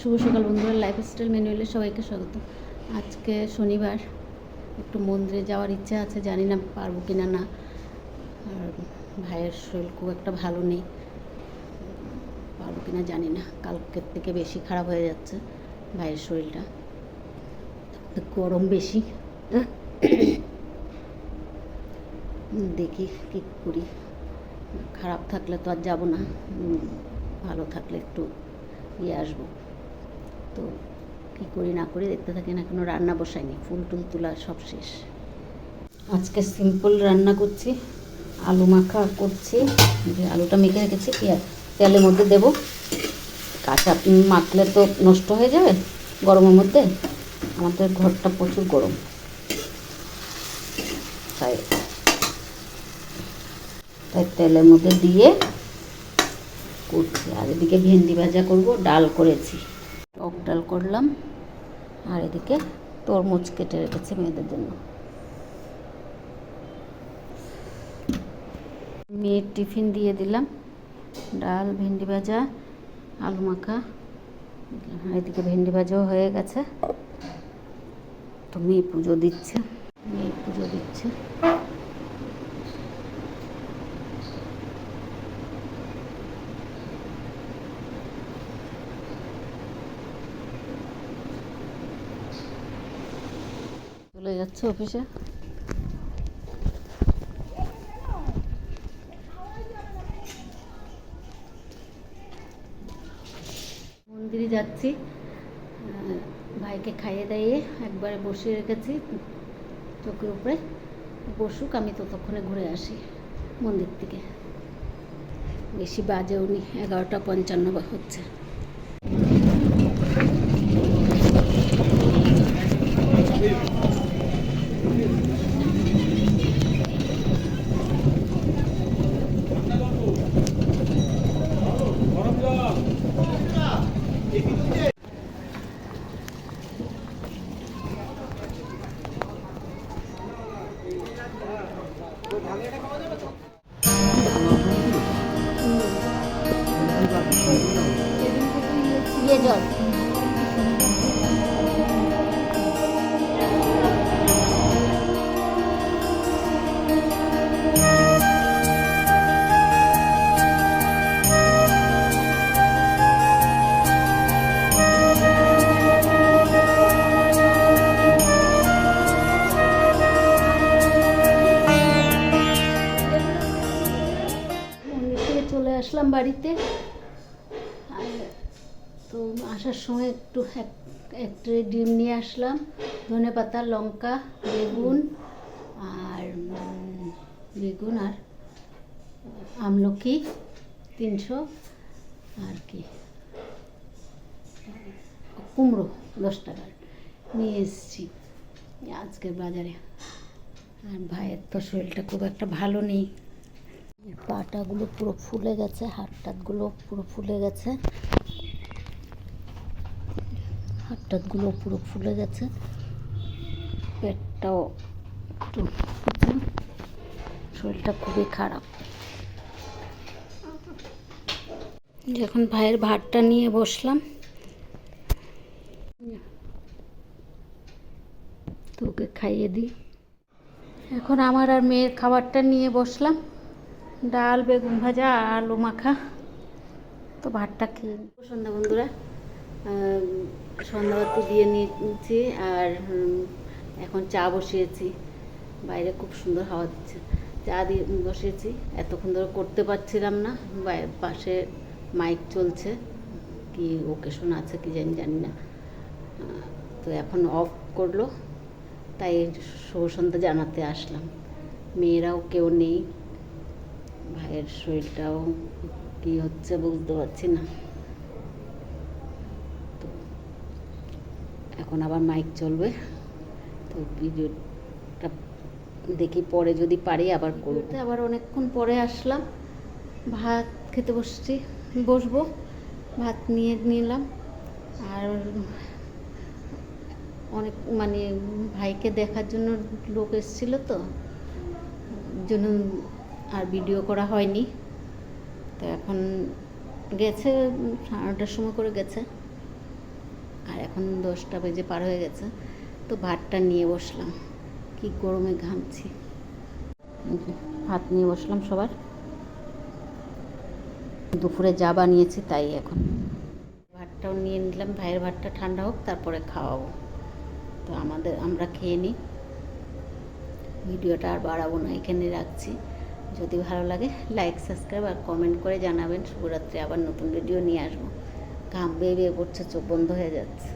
শুভ সকাল বন্ধুরা, লাইফস্টাইল ম্যানুয়ালে সবাইকে স্বাগত। আজকে শনিবার, একটু মন্দিরে যাওয়ার ইচ্ছা আছে, জানি না পারবো কিনা না। আর ভাইয়ের শরীর খুব একটা ভালো নেই, পারবো কিনা জানি না। কালকের থেকে বেশি খারাপ হয়ে যাচ্ছে ভাইয়ের শরীরটা, গরম বেশি। দেখি কী করি, খারাপ থাকলে তো আর যাবো না, ভালো থাকলে একটু আসবো। তো কী করি না করি দেখতে থাকি না, এখনো রান্না বসাইনি, ফুল টুল তোলা সব শেষ। আজকে সিম্পল রান্না করছি, আলু মাখা করছি। যে আলুটা মেখে রেখেছি তেলের মধ্যে দেব। কাঁচা মাখলে তো নষ্ট হয়ে যাবে গরমের মধ্যে, আমাদের ঘরটা প্রচুর গরম, তাই তেলের মধ্যে দিয়ে করছি। আর এদিকে ভেন্ডি ভাজা করব, ডাল করেছি, টক ডাল করলাম। আর এদিকে তরমুজ কেটে রেখেছি মেয়েদের জন্য। মেয়ের টিফিন দিয়ে দিলাম, ডাল, ভেন্ডি ভাজা, আলু মাখা। আর এদিকে ভেন্ডি ভাজাও হয়ে গেছে। তো মেয়ে পুজো দিচ্ছে, চলে যাচ্ছে অফিসে। মন্দিরে যাচ্ছি, ভাইকে খাইয়ে দাইয়ে একবারে বসিয়ে রেখেছি চোখের উপরে, বসুক, আমি ততক্ষণে ঘুরে আসি মন্দির থেকে। বেশি বাজেও নি, 11:55 হচ্ছে। জল চলে আসলাম বাড়িতে। তো আসার সময় এক ট্রে ডিম নিয়ে আসলাম, ধনেপাতা, লঙ্কা, বেগুন আর আমলকি 300, আর কি কুমড়ো 10 টাকার নিয়ে এসেছি আজকের বাজারে। আর ভাইয়ের তো শরীরটা খুব একটা ভালো নেই, পাটাগুলো পুরো ফুলে গেছে, হাতটাগুলো পুরো ফুলে গেছে, পেটটাও একটু, শরীরটা খুবই খারাপ। যখন ভাইয়ের ভাতটা নিয়ে বসলাম, তো ওকে খাইয়ে দিই। এখন আমার আর মেয়ের খাবারটা নিয়ে বসলাম, ডাল, বেগুন ভাজা, আলু মাখা। তো ভাতটা খেয়ে সন্ধ্যা বন্ধুরা, সন্ধ্যাবাতি দিয়ে নিয়েছি। আর এখন চা বসিয়েছি, বাইরে খুব সুন্দর হাওয়া দিচ্ছে। চা দিয়ে বসিয়েছি, এতক্ষণ ধরে করতে পারছিলাম না, পাশে মাইক চলছে, কি ওকেশন আছে কি জানি না। তো এখন অফ করলো, তাই শুভ সন্ধ্যা জানাতে আসলাম। মেয়েরাও কেউ নেই, ভাইয়ের শরীরটাও কি হচ্ছে বুঝতে পারছি না। তো এখন আবার মাইক চলবে, তো ভিডিওটা দেখি, পরে যদি পারি আবার করতে। আবার অনেকক্ষণ পরে আসলাম, ভাত খেতে বসবো, ভাত নিয়ে নিলাম। আর অনেক ভাইকে দেখার জন্য লোক এসেছিল, তো জন্য আর ভিডিও করা হয়নি। তো এখন গেছে 9:30 সময় করে গেছে, এখন 10টা বেজে পার হয়ে গেছে। তো ভাতটা নিয়ে বসলাম, কি গরমে ঘামছি। ভাত নিয়ে বসলাম সবার, দুপুরে যা বানিয়েছি তাই। এখন ভাতটাও নিয়ে নিলাম, ভাইয়ের ভাতটা ঠান্ডা হোক তারপরে খাওয়াবো। তো আমরা খেয়ে নিই, ভিডিওটা আর বাড়াবো না, এখানে রাখছি। যদি ভালো লাগে লাইক, সাবস্ক্রাইব আর কমেন্ট করে জানাবেন। শুভরাত্রি, আবার নতুন ভিডিও নিয়ে আসবো। ঘাম বেয়ে বেয়ে পড়ছে, চোখ বন্ধ হয়ে যাচ্ছে।